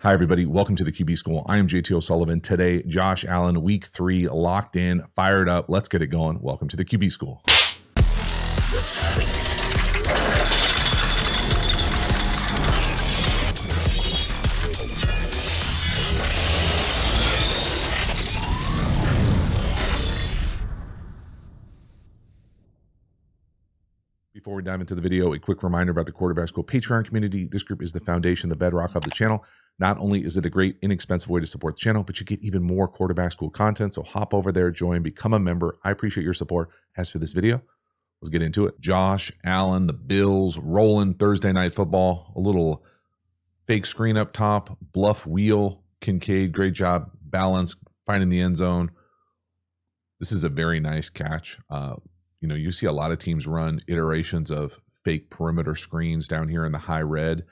Hi, everybody. Welcome to the QB School. I am JT O'Sullivan. Today, Josh Allen, week 3, locked in, fired up. Let's get it going. Welcome to the QB School. Before we dive into the video, a quick reminder about the Quarterback School Patreon community. This group is the foundation, the bedrock of the channel. Not only is it a great, inexpensive way to support the channel, but you get even more Quarterback School content. So hop over there, join, become a member. I appreciate your support. As for this video, let's get into it. Josh Allen, the Bills, rolling Thursday Night Football. A little fake screen up top, bluff wheel, Kincaid, great job, balance, finding the end zone. This is a very nice catch. You see a lot of teams run iterations of fake perimeter screens down here in the high red.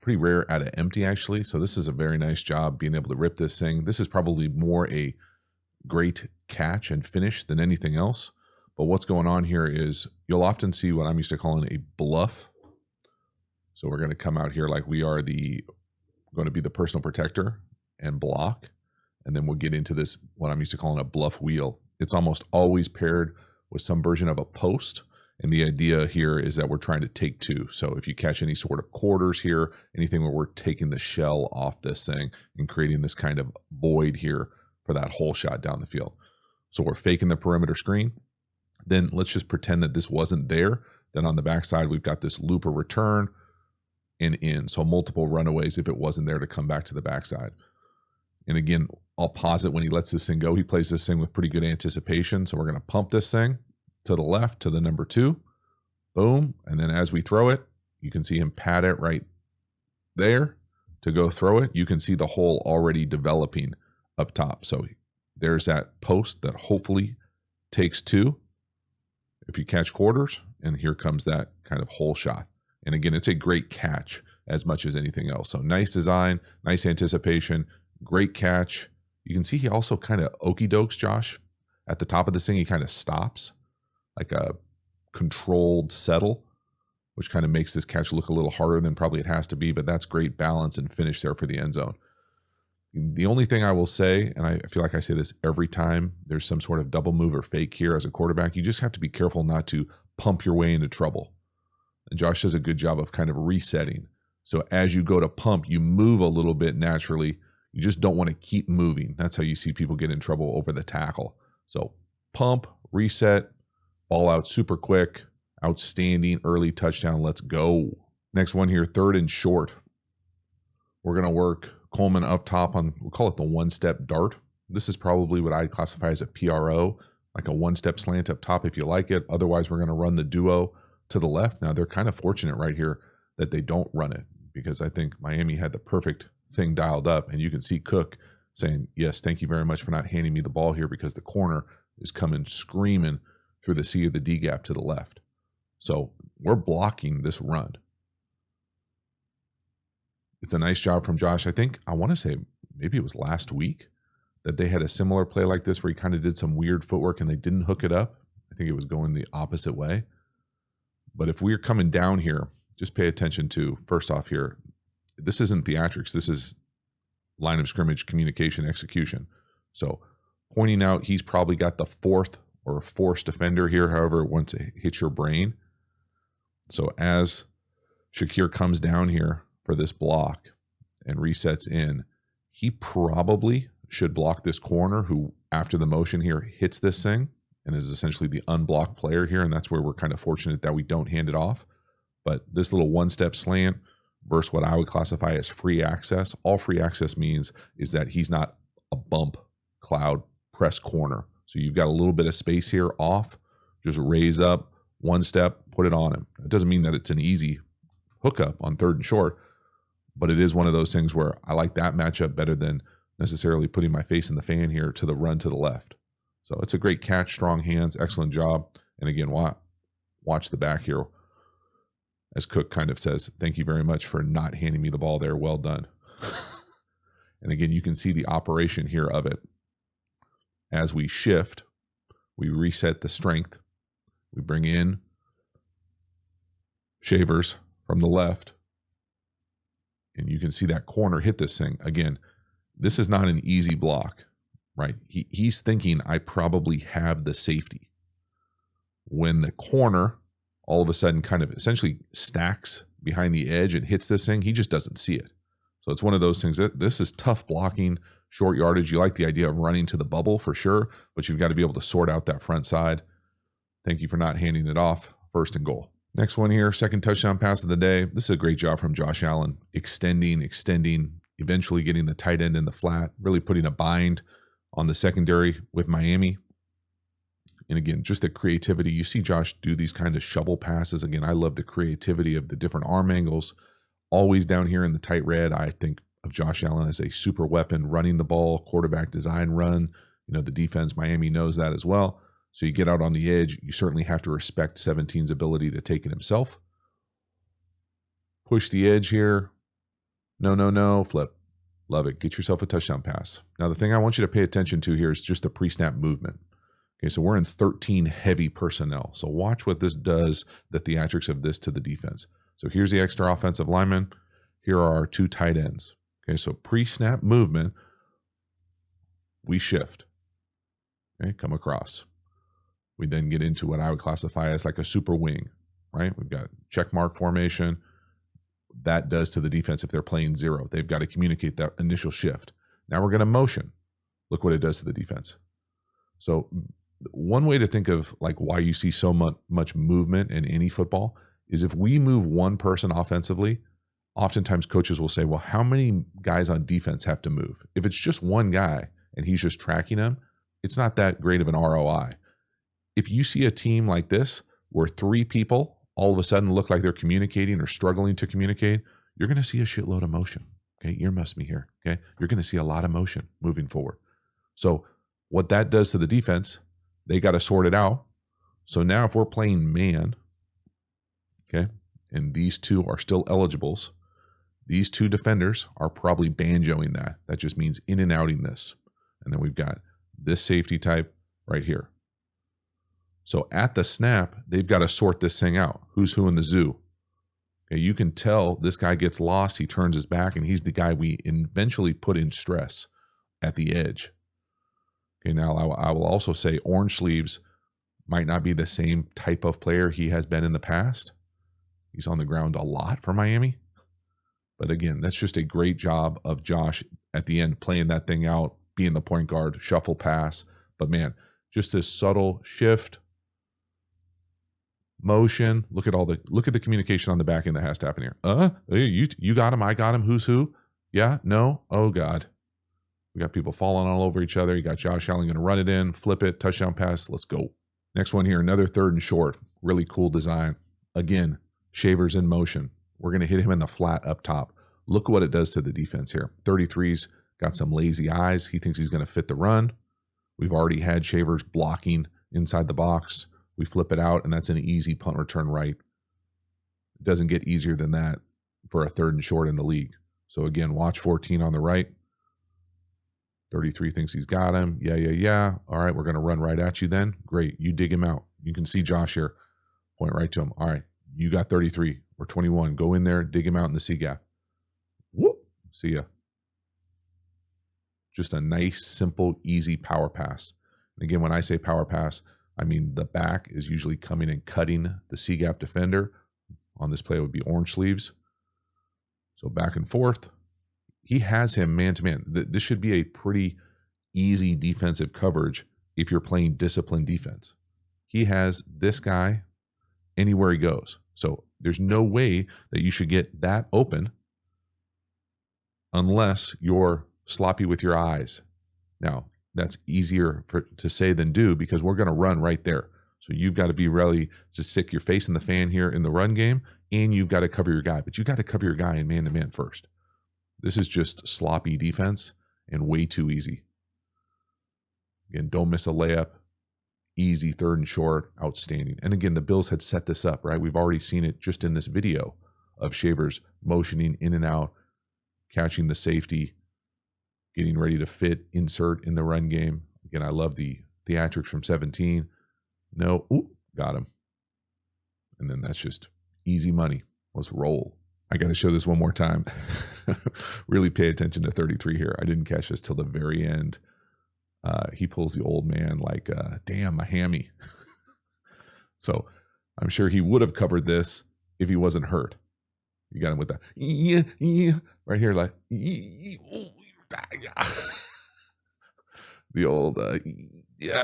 Pretty rare out of empty, actually. So this is a very nice job being able to rip this thing. This is probably more a great catch and finish than anything else. But what's going on here is you'll often see what I'm used to calling a bluff. So we're going to come out here like we are going to be the personal protector and block. And then we'll get into this, what I'm used to calling a bluff wheel. It's almost always paired with some version of a post. And the idea here is that we're trying to take two. So if you catch any sort of quarters here, anything where we're taking the shell off this thing and creating this kind of void here for that hole shot down the field. So we're faking the perimeter screen. Then let's just pretend that this wasn't there. Then on the backside, we've got this looper return and in. So multiple runaways if it wasn't there to come back to the backside. And again, I'll pause it when he lets this thing go. He plays this thing with pretty good anticipation. So we're going to pump this thing to the left to the number 2. Boom. And then as we throw it, you can see him pat it right there to go throw it. You can see the hole already developing up top. So there's that post that hopefully takes 2 if you catch quarters. And here comes that kind of hole shot. And again, it's a great catch as much as anything else. So nice design, nice anticipation, great catch. You can see he also kind of okey-dokes, Josh. At the top of this thing, he kind of stops like a controlled settle, which kind of makes this catch look a little harder than probably it has to be, but that's great balance and finish there for the end zone. The only thing I will say, and I feel like I say this every time there's some sort of double move or fake here as a quarterback, you just have to be careful not to pump your way into trouble. And Josh does a good job of kind of resetting. So as you go to pump, you move a little bit naturally. You just don't want to keep moving. That's how you see people get in trouble over the tackle. So pump, reset, ball out super quick, outstanding, early touchdown. Let's go. Next one here, 3rd and short. We're going to work Coleman up top on, we'll call it the one-step dart. This is probably what I classify as a PRO, like a one-step slant up top if you like it. Otherwise, we're going to run the duo to the left. Now, they're kind of fortunate right here that they don't run it because I think Miami had the perfect thing dialed up, and you can see Cook saying, yes, thank you very much for not handing me the ball here because the corner is coming screaming through the C of the D gap to the left. So we're blocking this run. It's a nice job from Josh. I want to say maybe it was last week that they had a similar play like this where he kind of did some weird footwork and they didn't hook it up. I think it was going the opposite way. But if we're coming down here, just pay attention to, first off here, this isn't theatrics. This is line of scrimmage communication execution. So pointing out he's probably got the 4th or forced defender here, however, once it hits your brain. So as Shakir comes down here for this block and resets in, he probably should block this corner who, after the motion here, hits this thing and is essentially the unblocked player here. And that's where we're kind of fortunate that we don't hand it off. But this little one-step slant versus what I would classify as free access. All free access means is that he's not a bump, cloud, press corner. So you've got a little bit of space here off, just raise up, one step, put it on him. It doesn't mean that it's an easy hookup on 3rd and short, but it is one of those things where I like that matchup better than necessarily putting my face in the fan here to the run to the left. So it's a great catch, strong hands, excellent job. And again, watch the back here. As Cook kind of says, thank you very much for not handing me the ball there. Well done. And again, you can see the operation here of it. As we shift, we reset the strength. We bring in Shavers from the left. And you can see that corner hit this thing. Again, this is not an easy block, right? He's thinking, I probably have the safety. When the corner all of a sudden kind of essentially stacks behind the edge and hits this thing, he just doesn't see it. So it's one of those things that this is tough blocking, short yardage. You like the idea of running to the bubble for sure, but you've got to be able to sort out that front side. Thank you for not handing it off. 1st and goal. Next one here, 2nd touchdown pass of the day. This is a great job from Josh Allen, extending, eventually getting the tight end in the flat, really putting a bind on the secondary with Miami. And again, just the creativity. You see Josh do these kind of shovel passes. Again, I love the creativity of the different arm angles. Always down here in the tight red, I think of Josh Allen as a super weapon, running the ball, quarterback design run. You know, the defense, Miami knows that as well. So you get out on the edge. You certainly have to respect 17's ability to take it himself. Push the edge here. No, flip. Love it. Get yourself a touchdown pass. Now, the thing I want you to pay attention to here is just the pre-snap movement. Okay, so we're in 13 heavy personnel. So watch what this does, the theatrics of this to the defense. So here's the extra offensive lineman. Here are our 2 tight ends. Okay, so pre-snap movement, we shift. Okay, come across. We then get into what I would classify as like a super wing, right? We've got check mark formation. That does to the defense if they're playing 0. They've got to communicate that initial shift. Now we're going to motion. Look what it does to the defense. So one way to think of like why you see so much movement in any football is if we move one person offensively, oftentimes coaches will say, well, how many guys on defense have to move? If it's just one guy and he's just tracking them, it's not that great of an ROI. If you see a team like this where 3 people all of a sudden look like they're communicating or struggling to communicate, you're going to see a shitload of motion. Okay, earmuffs me here. Okay, you're going to see a lot of motion moving forward. So what that does to the defense, they got to sort it out. So now if we're playing man, okay, and these 2 are still eligibles, these 2 defenders are probably banjoing that. That just means in and outing this. And then we've got this safety type right here. So at the snap, they've got to sort this thing out. Who's who in the zoo? Okay, you can tell this guy gets lost. He turns his back, and he's the guy we eventually put in stress at the edge. Okay, now I will also say Orange Sleeves might not be the same type of player he has been in the past. He's on the ground a lot for Miami. But again, that's just a great job of Josh at the end, playing that thing out, being the point guard, shuffle pass. But man, just this subtle shift, motion. Look at the communication on the back end that has to happen here. You got him, I got him, who's who? Yeah, no, oh God. We got people falling all over each other. You got Josh Allen going to run it in, flip it, touchdown pass, let's go. Next one here, another 3rd and short. Really cool design. Again, Shavers in motion. We're going to hit him in the flat up top. Look what it does to the defense here. 33's got some lazy eyes. He thinks he's going to fit the run. We've already had Shavers blocking inside the box. We flip it out, and that's an easy punt return right. It doesn't get easier than that for a 3rd and short in the league. So again, watch 14 on the right. 33 thinks he's got him. Yeah. All right, we're going to run right at you then. Great. You dig him out. You can see Josh here. Point right to him. All right, you got 33 or 21. Go in there, dig him out in the C gap. Whoop. See ya. Just a nice, simple, easy power pass. And again, when I say power pass, I mean the back is usually coming and cutting the C gap defender. On this play, it would be Orange Sleeves. So back and forth. He has him man-to-man. This should be a pretty easy defensive coverage if you're playing disciplined defense. He has this guy anywhere he goes. So there's no way that you should get that open unless you're sloppy with your eyes. Now, that's easier to say than do because we're going to run right there. So you've got to be ready to stick your face in the fan here in the run game, and you've got to cover your guy. But you've got to cover your guy in man-to-man first. This is just sloppy defense and way too easy. Again, don't miss a layup. Easy 3rd and short, outstanding. And again, the Bills had set this up, right? We've already seen it just in this video of Shavers motioning in and out, catching the safety, getting ready to fit, insert in the run game. Again, I love the theatrics from 17. No, got him. And then that's just easy money. Let's roll. I got to show this one more time. Really pay attention to 33 here. I didn't catch this till the very end. He pulls the old man like, damn, my hammy. So I'm sure he would have covered this if he wasn't hurt. You got him with the right here, like the old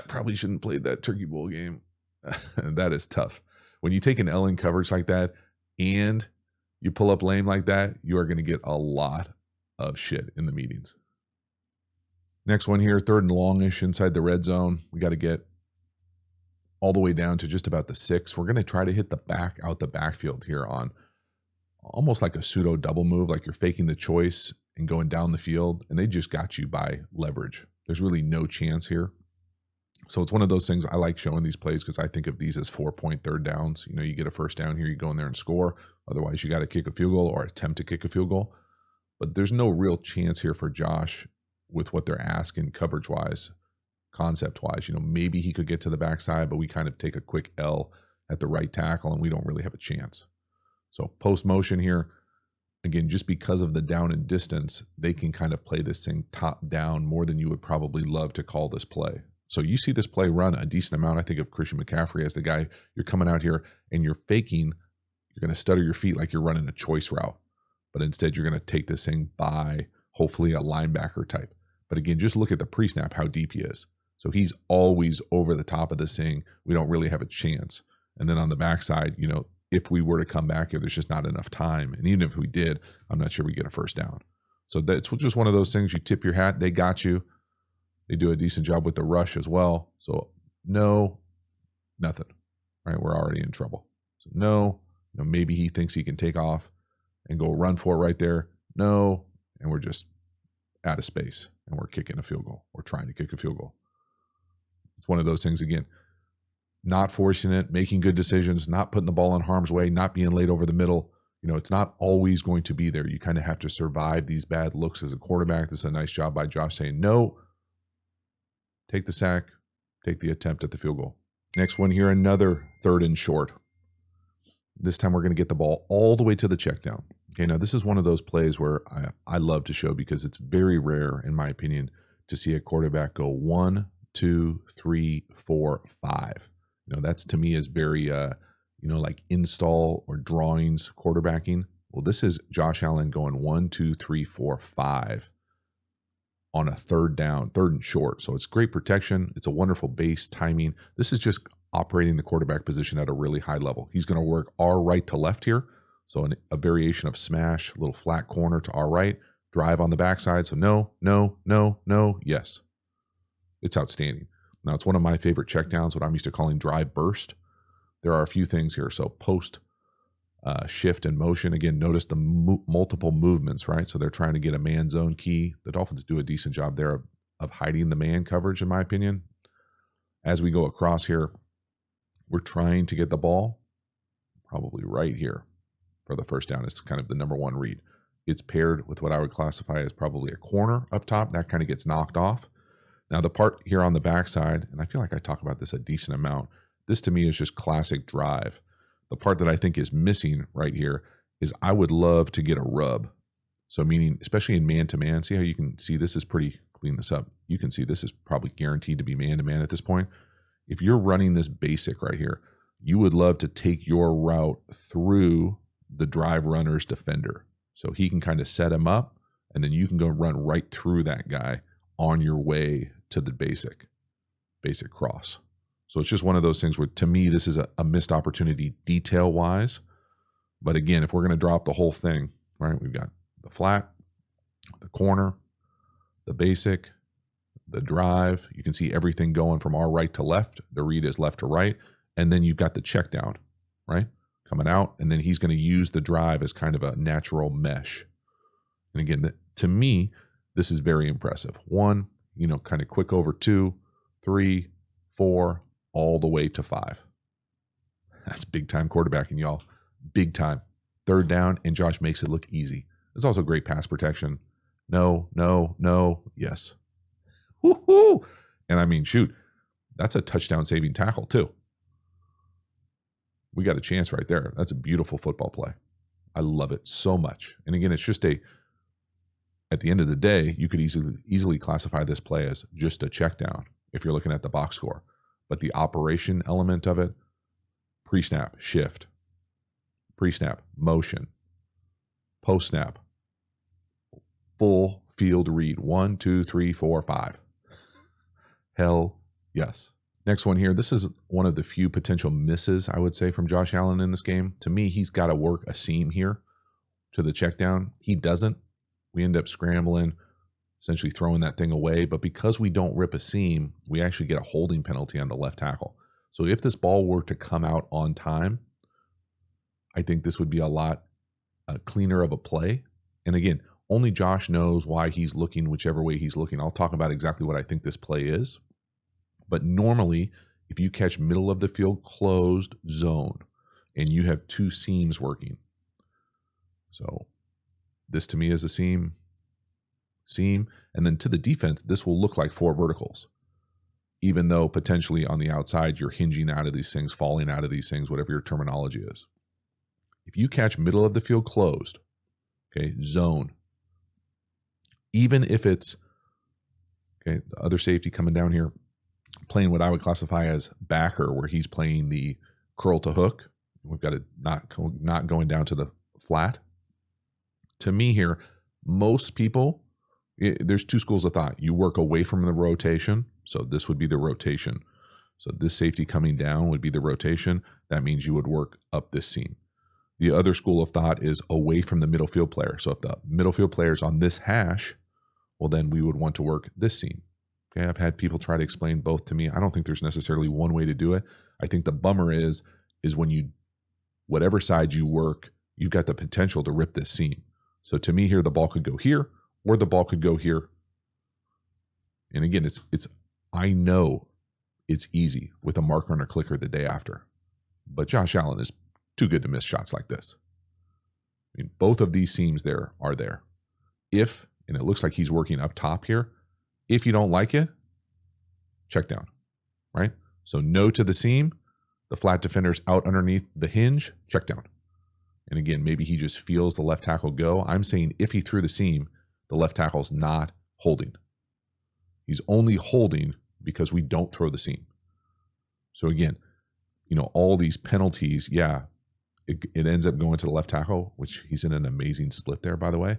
probably shouldn't play that Turkey Bowl game. That is tough. When you take an L in coverage like that and you pull up lame like that, you are going to get a lot of shit in the meetings. Next one here, 3rd and longish inside the red zone. We got to get all the way down to just about the 6. We're going to try to hit the back out the backfield here on almost like a pseudo double move, like you're faking the choice and going down the field, and they just got you by leverage. There's really no chance here. So it's one of those things I like showing these plays because I think of these as 4-point third downs. You know, you get a first down here, you go in there and score. Otherwise, you got to kick a field goal or attempt to kick a field goal. But there's no real chance here for Josh with what they're asking coverage-wise, concept-wise. You know, maybe he could get to the backside, but we kind of take a quick L at the right tackle, and we don't really have a chance. So post-motion here, again, just because of the down and distance, they can kind of play this thing top-down more than you would probably love to call this play. So you see this play run a decent amount. I think of Christian McCaffrey as the guy, you're coming out here and you're faking, you're going to stutter your feet like you're running a choice route. But instead, you're going to take this thing by hopefully a linebacker type. But again, just look at the pre-snap, how deep he is. So he's always over the top of this thing. We don't really have a chance. And then on the backside, you know, if we were to come back here, there's just not enough time. And even if we did, I'm not sure we get a first down. So that's just one of those things. You tip your hat. They got you. They do a decent job with the rush as well. So no, nothing, right? We're already in trouble. So no, you know, maybe he thinks he can take off and go run for it right there. No, and we're just out of space and we're kicking a field goal. We're trying to kick a field goal. It's one of those things, again, not forcing it, making good decisions, not putting the ball in harm's way, not being laid over the middle. You know, it's not always going to be there. You kind of have to survive these bad looks as a quarterback. This is a nice job by Josh saying, no, take the sack, take the attempt at the field goal. Next one here, another 3rd and short. This time we're going to get the ball all the way to the check down. Okay, now this is one of those plays where I love to show because it's very rare, in my opinion, to see a quarterback go 1, 2, 3, 4, 5. You know, that's to me is very, you know, like install or drawings quarterbacking. Well, this is Josh Allen going 1, 2, 3, 4, 5 on a 3rd down, 3rd and short. So it's great protection. It's a wonderful base timing. This is just operating the quarterback position at a really high level. He's going to work our right to left here. So a variation of smash, little flat corner to our right, drive on the backside. So no, no, no, no, yes. It's outstanding. Now, it's one of my favorite checkdowns, what I'm used to calling drive burst. There are a few things here. So post shift and motion. Again, notice the multiple movements, right? So they're trying to get a man zone key. The Dolphins do a decent job there of hiding the man coverage, in my opinion. As we go across here, we're trying to get the ball probably right here for the first down. It's kind of the number one read. It's paired with what I would classify as probably a corner up top. That kind of gets knocked off. Now, the part here on the backside, and I feel like I talk about this a decent amount, this to me is just classic drive. The part that I think is missing right here is I would love to get a rub. So meaning, especially in man-to-man, see how you can see this is pretty, clean this up. You can see this is probably guaranteed to be man-to-man at this point. If you're running this basic right here, you would love to take your route through the drive runner's defender. So he can kind of set him up, and then you can go run right through that guy on your way to the basic cross. So it's just one of those things where, to me, this is a missed opportunity detail-wise. But again, if we're going to drop the whole thing, right, we've got the flat, the corner, the basic, the drive. You can see everything going from our right to left. The read is left to right. And then you've got the check down, right, coming out. And then he's going to use the drive as kind of a natural mesh. And again, to me, this is very impressive. 1, kind of quick over 2, 3, 4, all the way to 5. That's big time quarterbacking, y'all. Big time. 3rd down, and Josh makes it look easy. It's also great pass protection. No, no, no, yes. Woo-hoo! And I mean, shoot, that's a touchdown saving tackle too. We got a chance right there. That's a beautiful football play. I love it so much. And again, it's just at the end of the day, you could easily classify this play as just a check down if you're looking at the box score. But the operation element of it, pre-snap, shift, pre-snap, motion, post-snap, full field read, 1, 2, 3, 4, 5. Hell yes. Next one here. This is one of the few potential misses, I would say, from Josh Allen in this game. To me, he's got to work a seam here to the check down. He doesn't. We end up scrambling, essentially throwing that thing away. But because we don't rip a seam, we actually get a holding penalty on the left tackle. So if this ball were to come out on time, I think this would be a lot cleaner of a play. And again, only Josh knows why he's looking whichever way he's looking. I'll talk about exactly what I think this play is. But normally, if you catch middle of the field closed zone and you have two seams working, so this to me is a seam, and then to the defense, this will look like 4 verticals, even though potentially on the outside, you're hinging out of these things, falling out of these things, whatever your terminology is. If you catch middle of the field closed, okay, zone, even if it's, okay, the other safety coming down here, playing what I would classify as backer, where he's playing the curl to hook. We've got it not going down to the flat. To me here, most people, there's 2 schools of thought. You work away from the rotation. So this would be the rotation. So this safety coming down would be the rotation. That means you would work up this seam. The other school of thought is away from the middle field player. So if the middle field player is on this hash, well, then we would want to work this seam. Okay, I've had people try to explain both to me. I don't think there's necessarily one way to do it. I think the bummer is when you, whatever side you work, you've got the potential to rip this seam. So to me here, the ball could go here or the ball could go here. And again, I know it's easy with a marker and a clicker the day after, but Josh Allen is too good to miss shots like this. I mean, both of these seams there are there. And it looks like he's working up top here. If you don't like it, check down, right? So no to the seam, the flat defender's out underneath the hinge, check down. And again, maybe he just feels the left tackle go. I'm saying if he threw the seam, the left tackle's not holding. He's only holding because we don't throw the seam. So again, all these penalties, yeah, it ends up going to the left tackle, which he's in an amazing split there, by the way.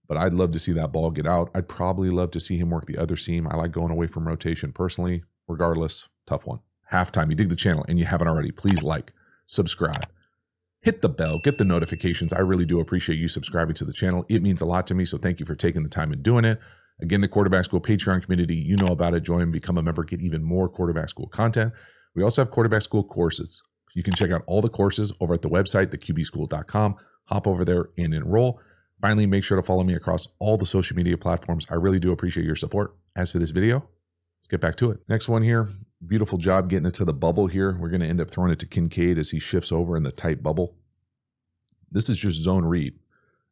But I'd love to see that ball get out. I'd probably love to see him work the other seam. I like going away from rotation personally. Regardless, tough one. Halftime, you dig the channel and you haven't already, please like, subscribe, hit the bell, get the notifications. I really do appreciate you subscribing to the channel. It means a lot to me, so thank you for taking the time and doing it. Again, the Quarterback School Patreon community, you know about it. Join, become a member, get even more Quarterback School content. We also have Quarterback School courses. You can check out all the courses over at the website, theqbschool.com. Hop over there and enroll. Finally, make sure to follow me across all the social media platforms. I really do appreciate your support. As for this video, let's get back to it. Next one here, beautiful job getting it to the bubble here. We're going to end up throwing it to Kincaid as he shifts over in the tight bubble. This is just zone read.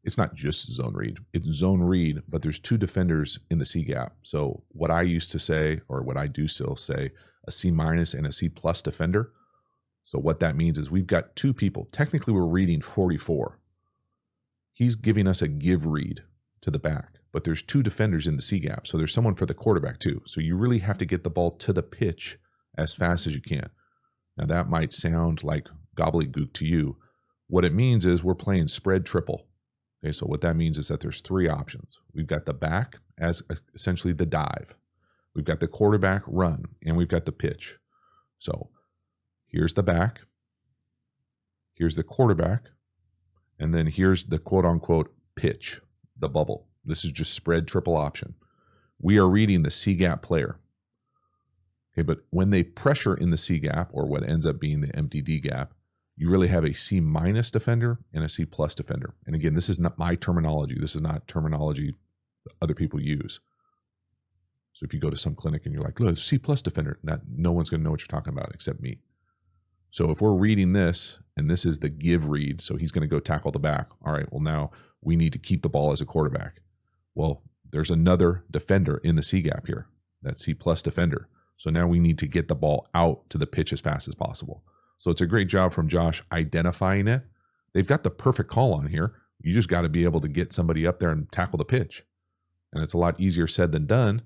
It's not just zone read. It's zone read, but there's 2 defenders in the C gap. So what I used to say, or what I do still say, a C- and a C+ defender. So what that means is we've got 2 people. Technically, we're reading 44. He's giving us a give read to the back, but there's 2 defenders in the C gap. So there's someone for the quarterback too. So you really have to get the ball to the pitch as fast as you can. Now that might sound like gobbledygook to you. What it means is we're playing spread triple. Okay, so what that means is that there's 3 options. We've got the back as essentially the dive. We've got the quarterback run, and we've got the pitch. So here's the back. Here's the quarterback. And then here's the quote-unquote pitch, the bubble. This is just spread triple option. We are reading the C-gap player. Okay, but when they pressure in the C-gap, or what ends up being the empty D-gap, you really have a C- defender and a C+ defender. And again, this is not my terminology. This is not terminology that other people use. So if you go to some clinic and you're like, look, C+ defender, no one's going to know what you're talking about except me. So if we're reading this, and this is the give read, so he's going to go tackle the back. All right, well, now we need to keep the ball as a quarterback. Well, there's another defender in the C gap here, that C+ defender. So now we need to get the ball out to the pitch as fast as possible. So it's a great job from Josh identifying it, they've got the perfect call on here. You just got to be able to get somebody up there and tackle the pitch. And it's a lot easier said than done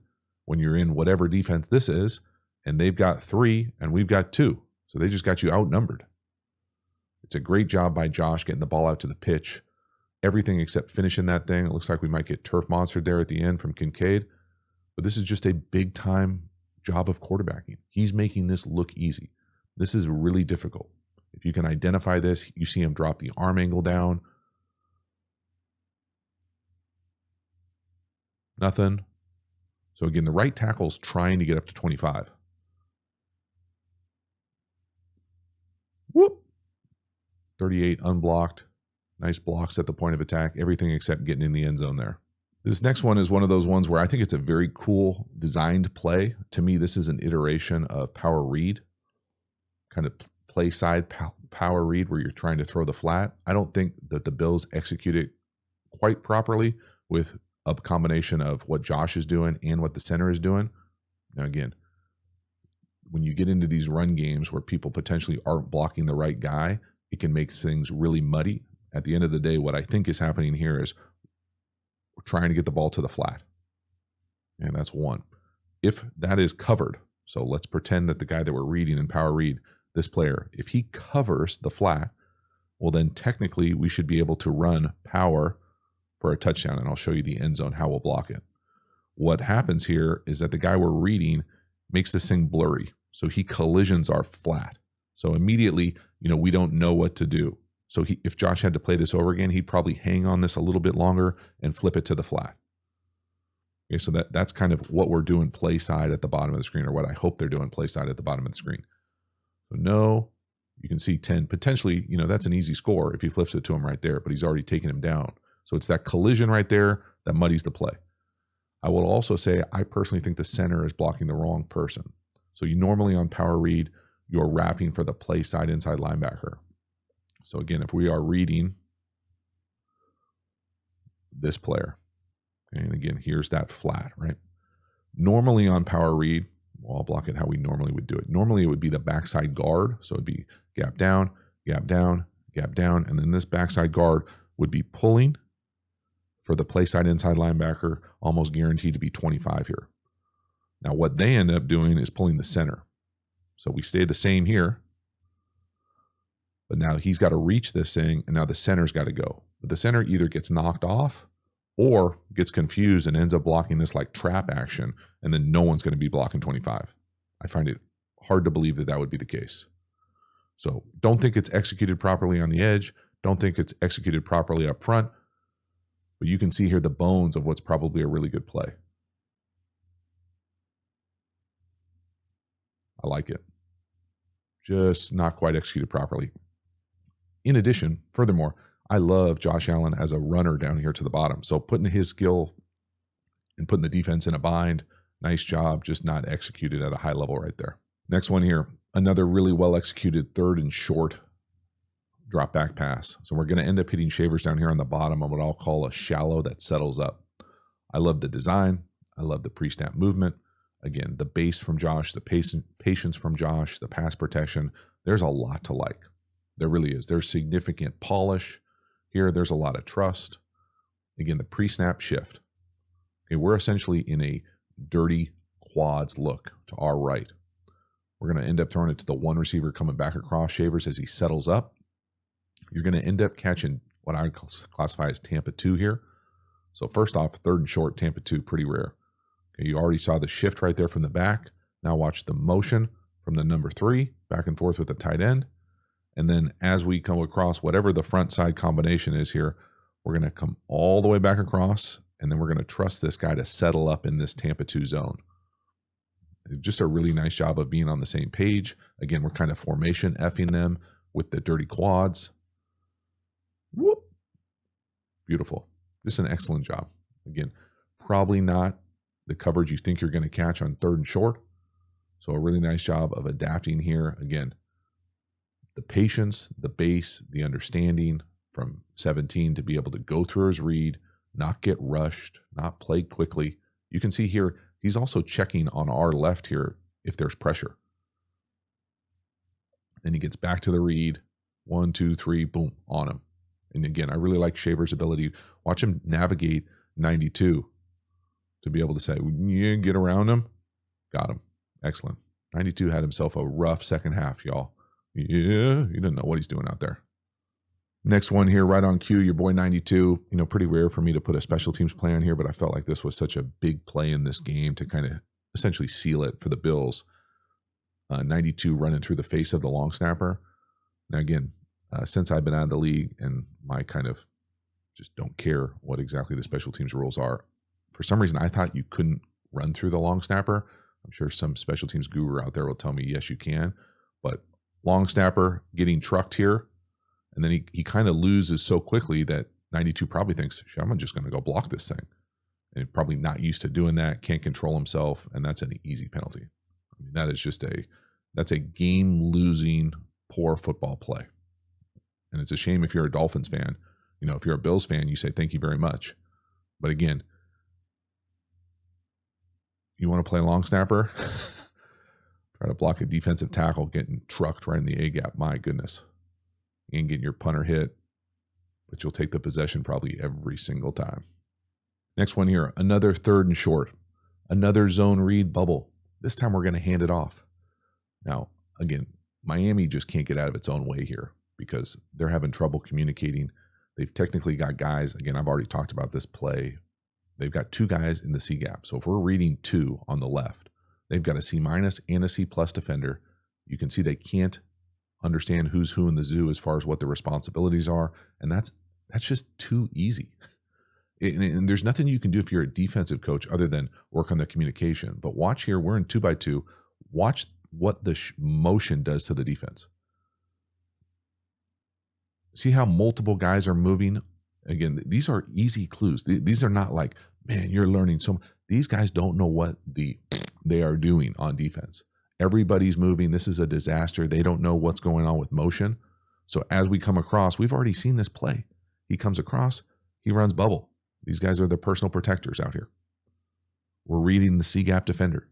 when you're in whatever defense this is, and they've got 3 and we've got 2. So they just got you outnumbered. It's a great job by Josh getting the ball out to the pitch. Everything except finishing that thing. It looks like we might get turf monstered there at the end from Kincaid. But this is just a big time job of quarterbacking. He's making this look easy. This is really difficult. If you can identify this, you see him drop the arm angle down. Nothing. So again, the right tackle's trying to get up to 25. Whoop. 38 unblocked. Nice blocks at the point of attack. Everything except getting in the end zone there. This next one is one of those ones where I think it's a very cool designed play. To me, this is an iteration of power read, kind of play side power read where you're trying to throw the flat. I don't think that the Bills execute it quite properly with a combination of what Josh is doing and what the center is doing. Now, again, when you get into these run games where people potentially aren't blocking the right guy, it can make things really muddy. At the end of the day, what I think is happening here is we're trying to get the ball to the flat. And that's one. If that is covered, so let's pretend that the guy that we're reading in power read, this player, if he covers the flat, well, then technically we should be able to run power for a touchdown. And I'll show you the end zone, how we'll block it. What happens here is that the guy we're reading makes this thing blurry. So he collisions our flat. So immediately, we don't know what to do. So if Josh had to play this over again, he'd probably hang on this a little bit longer and flip it to the flat. Okay, so that's kind of what we're doing play side at the bottom of the screen, or what I hope they're doing play side at the bottom of the screen. So no, you can see 10. Potentially, that's an easy score if he flips it to him right there, but he's already taken him down. So it's that collision right there that muddies the play. I will also say I personally think the center is blocking the wrong person. So you normally on power read, you're wrapping for the play side inside linebacker. So again, if we are reading this player, and again, here's that flat, right? Normally on power read, well, I'll block it how we normally would do it. Normally it would be the backside guard. So it'd be gap down, gap down, gap down. And then this backside guard would be pulling for the play side inside linebacker, almost guaranteed to be 25 here. Now what they end up doing is pulling the center. So we stay the same here. But now he's got to reach this thing, and now the center's got to go. But the center either gets knocked off or gets confused and ends up blocking this like trap action, and then no one's going to be blocking 25. I find it hard to believe that would be the case. So don't think it's executed properly on the edge. Don't think it's executed properly up front. But you can see here the bones of what's probably a really good play. I like it. Just not quite executed properly. In addition, furthermore, I love Josh Allen as a runner down here to the bottom. So putting his skill and putting the defense in a bind, nice job, just not executed at a high level right there. Next one here, another really well executed 3rd and short drop back pass. So we're going to end up hitting Shavers down here on the bottom of what I'll call a shallow that settles up. I love the design. I love the pre-snap movement. Again, the base from Josh, the patience from Josh, the pass protection. There's a lot to like. There really is. There's significant polish here. There's a lot of trust. Again, the pre-snap shift. Okay, we're essentially in a dirty quads look to our right. We're going to end up throwing it to the one receiver coming back across Shavers as he settles up. You're going to end up catching what I would classify as Tampa 2 here. So first off, 3rd and short, Tampa 2, pretty rare. Okay, you already saw the shift right there from the back. Now watch the motion from the number 3, back and forth with the tight end. And then as we come across whatever the front side combination is here, we're going to come all the way back across, and then we're going to trust this guy to settle up in this Tampa 2 zone. Just a really nice job of being on the same page. Again, we're kind of formation effing them with the dirty quads. Whoop. Beautiful. Just an excellent job. Again, probably not the coverage you think you're going to catch on 3rd and short. So a really nice job of adapting here. Again, the patience, the base, the understanding from 17 to be able to go through his read, not get rushed, not play quickly. You can see here, he's also checking on our left here if there's pressure. Then he gets back to the read. 1, 2, 3, boom, on him. And again, I really like Shaver's ability. Watch him navigate 92 to be able to say, yeah, get around him. Got him. Excellent. 92 had himself a rough second half, y'all. Yeah, he didn't know what he's doing out there. Next one here, right on cue, your boy 92. Pretty rare for me to put a special teams play on here, but I felt like this was such a big play in this game to kind of essentially seal it for the Bills. 92 running through the face of the long snapper. Now, again, since I've been out of the league and my kind of just don't care what exactly the special teams rules are, for some reason I thought you couldn't run through the long snapper. I'm sure some special teams guru out there will tell me, yes, you can. But long snapper getting trucked here, and then he kind of loses so quickly that 92 probably thinks, I'm just going to go block this thing. And probably not used to doing that, can't control himself, and that's an easy penalty. I mean, that is just that's a game-losing, poor football play. And it's a shame if you're a Dolphins fan. If you're a Bills fan, you say, thank you very much. But again, you want to play long snapper? Try to block a defensive tackle getting trucked right in the A-gap. My goodness. You ain't getting your punter hit, but you'll take the possession probably every single time. Next one here, another 3rd and short. Another zone read bubble. This time we're going to hand it off. Now, again, Miami just can't get out of its own way here because they're having trouble communicating. They've technically got guys, again, I've already talked about this play. They've got 2 guys in the C gap. So if we're reading 2 on the left, they've got a C- and a C+ defender. You can see they can't understand who's who in the zoo as far as what the responsibilities are. And that's just too easy. And there's nothing you can do if you're a defensive coach other than work on the communication. But watch here, we're in 2x2. Watch what the motion does to the defense. See how multiple guys are moving? Again, these are easy clues. These are not like, man, you're learning so much. These guys don't know what they are doing on defense. Everybody's moving. This is a disaster. They don't know what's going on with motion. So as we come across, we've already seen this play. He comes across, he runs bubble. These guys are the personal protectors out here. We're reading the C gap defender.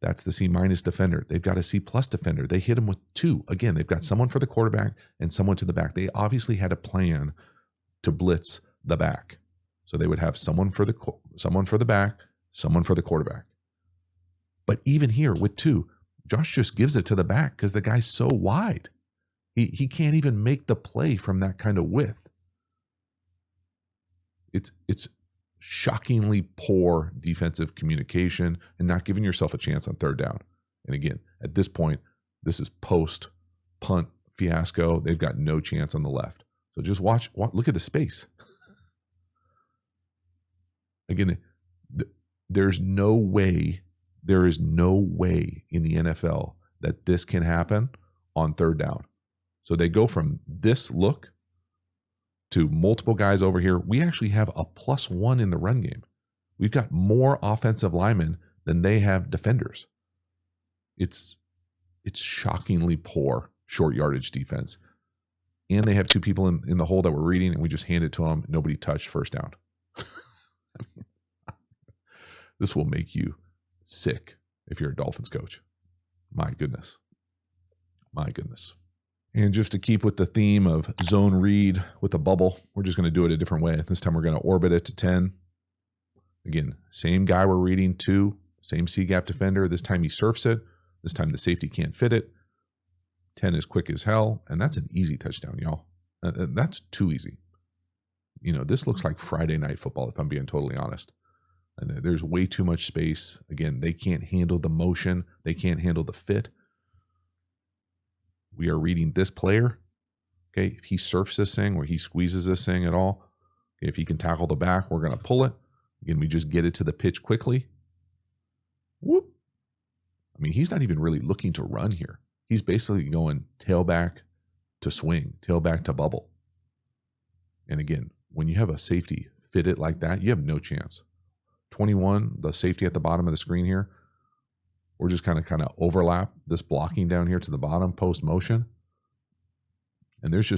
That's the C- defender. They've got a C+ defender. They hit him with 2. Again, they've got someone for the quarterback and someone to the back. They obviously had a plan to blitz the back. So they would have someone for the back, someone for the quarterback. But even here with 2, Josh just gives it to the back because the guy's so wide. He can't even make the play from that kind of width. It's shockingly poor defensive communication and not giving yourself a chance on 3rd down. And again, at this point, this is post-punt fiasco. They've got no chance on the left. So just watch, look at the space. Again, there is no way in the NFL that this can happen on 3rd down. So they go from this look to multiple guys over here. We actually have a +1 in the run game. We've got more offensive linemen than they have defenders. It's shockingly poor short yardage defense. And they have 2 people in the hole that we're reading, and we just hand it to them. Nobody touched, 1st down. I mean, this will make you sick if you're a Dolphins coach. My goodness. My goodness. And just to keep with the theme of zone read with a bubble, we're just going to do it a different way. This time we're going to orbit it to 10. Again, same guy we're reading 2, same C gap defender. This time he surfs it. This time the safety can't fit it. 10 is quick as hell, and that's an easy touchdown, y'all. That's too easy. This looks like Friday night football, if I'm being totally honest. And there's way too much space. Again, they can't handle the motion. They can't handle the fit. We are reading this player. Okay, if he surfs this thing or he squeezes this thing at all, okay, if he can tackle the back, we're going to pull it. Again, we just get it to the pitch quickly. Whoop. I mean, he's not even really looking to run here. He's basically going tailback to swing, tailback to bubble. And again, when you have a safety fit it like that, you have no chance. 21, the safety at the bottom of the screen here, we're just kind of overlap this blocking down here to the bottom post motion. And there's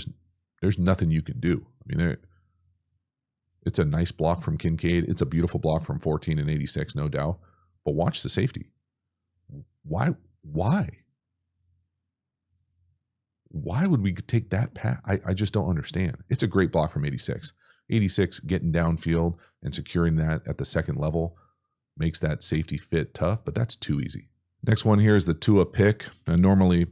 nothing you can do. I mean, it's a nice block from Kincaid. It's a beautiful block from 14 and 86, no doubt. But watch the safety. Why? why would we take that path? I just don't understand. It's a great block from 86. 86 getting downfield and securing that at the second level makes that safety fit tough, but that's too easy. Next one here is the Tua pick. Now, normally,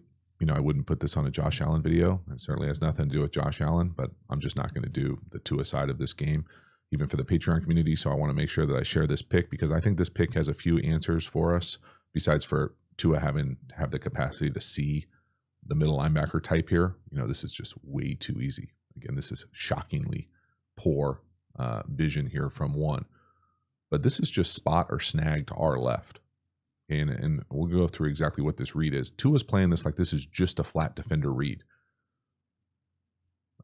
I wouldn't put this on a Josh Allen video. It certainly has nothing to do with Josh Allen, but I'm just not going to do the Tua side of this game, even for the Patreon community. So I want to make sure that I share this pick because I think this pick has a few answers for us, besides for Tua have the capacity to see the middle linebacker type here. This is just way too easy. Again, this is shockingly poor vision here from one. But this is just spot or snag to our left. And we'll go through exactly what this read is. Tua's playing this like this is just a flat defender read.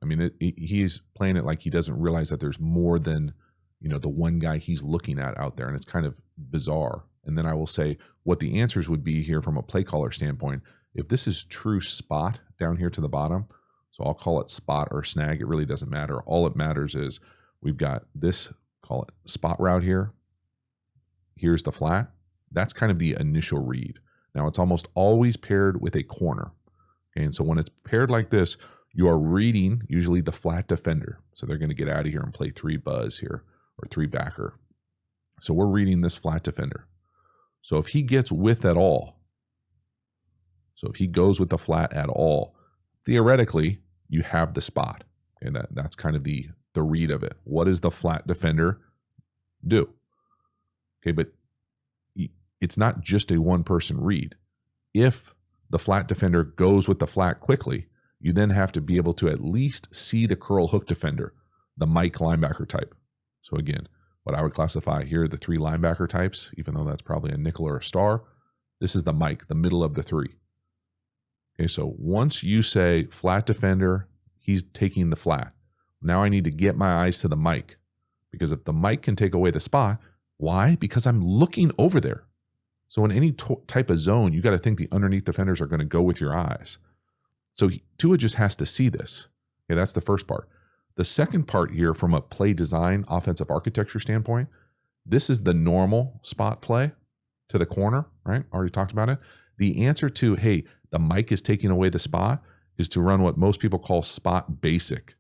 I mean, he's playing it like he doesn't realize that there's more than, the one guy he's looking at out there. And it's kind of bizarre. And then I will say what the answers would be here from a play caller standpoint. If this is true spot down here to the bottom, so I'll call it spot or snag. It really doesn't matter. All it matters is we've got this, call it spot route here. Here's the flat. That's kind of the initial read. Now, it's almost always paired with a corner. Okay, and so when it's paired like this, you are reading usually the flat defender. So they're going to get out of here and play 3 buzz here or 3 backer. So we're reading this flat defender. So if he gets width at all, so if he goes with the flat at all, theoretically, you have the spot. And that's kind of the read of it. What does the flat defender do? Okay, but it's not just a one-person read. If the flat defender goes with the flat quickly, you then have to be able to at least see the curl hook defender, the Mike linebacker type. So again, what I would classify here, the 3 linebacker types, even though that's probably a nickel or a star, this is the Mike, the middle of the 3. Okay, so once you say flat defender, he's taking the flat. Now I need to get my eyes to the Mike, because if the Mike can take away the spot, why? Because I'm looking over there. So in any type of zone, you got to think the underneath defenders are going to go with your eyes. So Tua just has to see this. Okay, that's the first part. The second part here, from a play design, offensive architecture standpoint, this is the normal spot play to the corner, right? Already talked about it. The answer to, hey, the Mike is taking away the spot, is to run what most people call spot basic.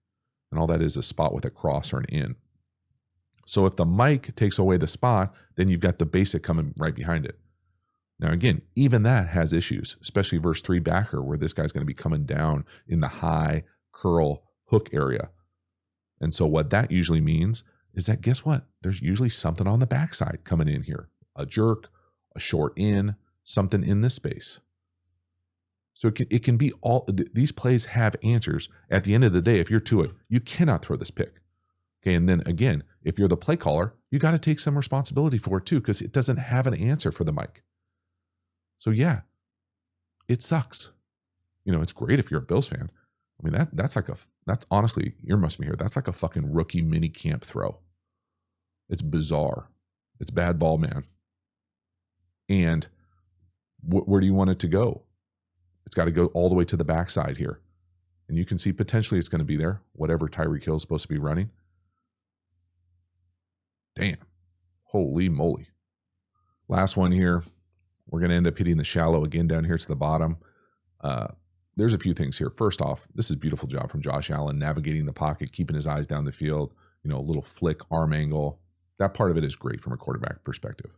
And all that is a spot with a cross or an in. So if the Mike takes away the spot, then you've got the basic coming right behind it. Now, again, even that has issues, especially verse 3 backer, where this guy's going to be coming down in the high curl hook area. And so what that usually means is that, guess what? There's usually something on the backside coming in here, a jerk, a short in, something in this space. So it can be all, these plays have answers. At the end of the day, if you're Tua, you cannot throw this pick. Okay, and then again, if you're the play caller, you got to take some responsibility for it too, because it doesn't have an answer for the Mike. So yeah, it sucks. It's great if you're a Bills fan. I mean, that's honestly, earmuffs me here. That's like a fucking rookie mini camp throw. It's bizarre. It's bad ball, man. And where do you want it to go? It's got to go all the way to the backside here. And you can see potentially it's going to be there, whatever Tyreek Hill is supposed to be running. Damn. Holy moly. Last one here. We're going to end up hitting the shallow again down here to the bottom. There's a few things here. First off, this is a beautiful job from Josh Allen, navigating the pocket, keeping his eyes down the field, a little flick, arm angle. That part of it is great from a quarterback perspective.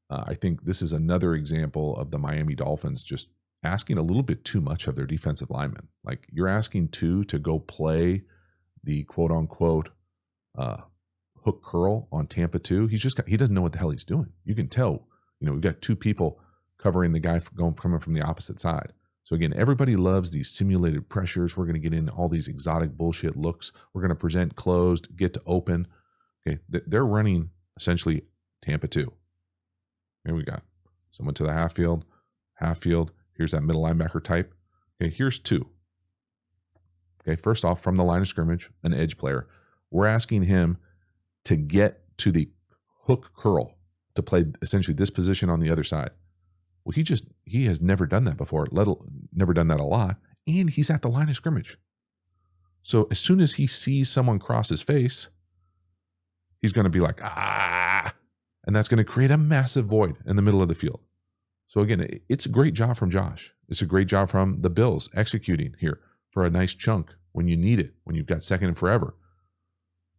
I think this is another example of the Miami Dolphins just asking a little bit too much of their defensive linemen. Like, you're asking 2 to go play the quote unquote hook curl on Tampa 2. He doesn't know what the hell he's doing. You can tell. We've got 2 people covering the guy coming from the opposite side. So again, everybody loves these simulated pressures. We're going to get into all these exotic bullshit looks. We're going to present closed, get to open. Okay, they're running essentially Tampa 2. Here we got someone to the half field. Here's that middle linebacker type. Okay, here's 2. Okay, first off, from the line of scrimmage, an edge player. We're asking him to get to the hook curl to play essentially this position on the other side. Well, he has never done that before, never done that a lot, and he's at the line of scrimmage. So as soon as he sees someone cross his face, he's going to be like, ah, and that's going to create a massive void in the middle of the field. So again, it's a great job from Josh. It's a great job from the Bills executing here for a nice chunk when you need it, when you've got second and forever.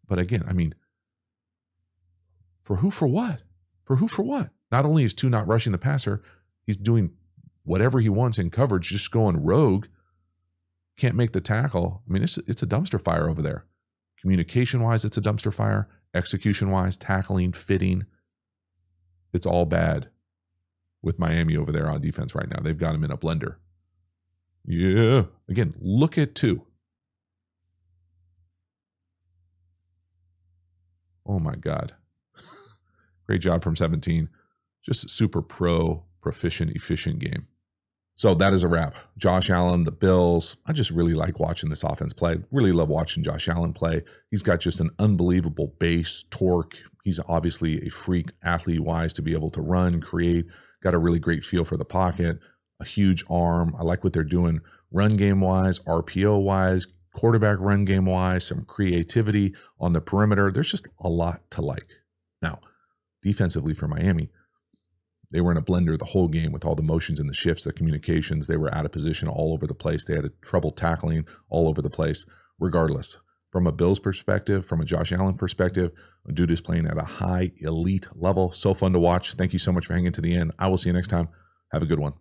But again, I mean, for who, for what? For who, for what? Not only is 2 not rushing the passer, he's doing whatever he wants in coverage, just going rogue. Can't make the tackle. I mean, it's a dumpster fire over there. Communication-wise, it's a dumpster fire. Execution-wise, tackling, fitting, it's all bad with Miami over there on defense right now. They've got him in a blender. Yeah. Again, look at 2. Oh, my God. Great job from 17. Just a super proficient, efficient game. So that is a wrap. Josh Allen, the Bills. I just really like watching this offense play. Really love watching Josh Allen play. He's got just an unbelievable base, torque. He's obviously a freak athlete-wise to be able to run, create. Got a really great feel for the pocket, a huge arm. I like what they're doing run game-wise, RPO-wise, quarterback run game-wise, some creativity on the perimeter. There's just a lot to like. Now, defensively for Miami, they were in a blender the whole game with all the motions and the shifts, the communications. They were out of position all over the place. They had trouble tackling all over the place. Regardless, from a Bills perspective, from a Josh Allen perspective, a dude is playing at a high elite level. So fun to watch. Thank you so much for hanging to the end. I will see you next time. Have a good one.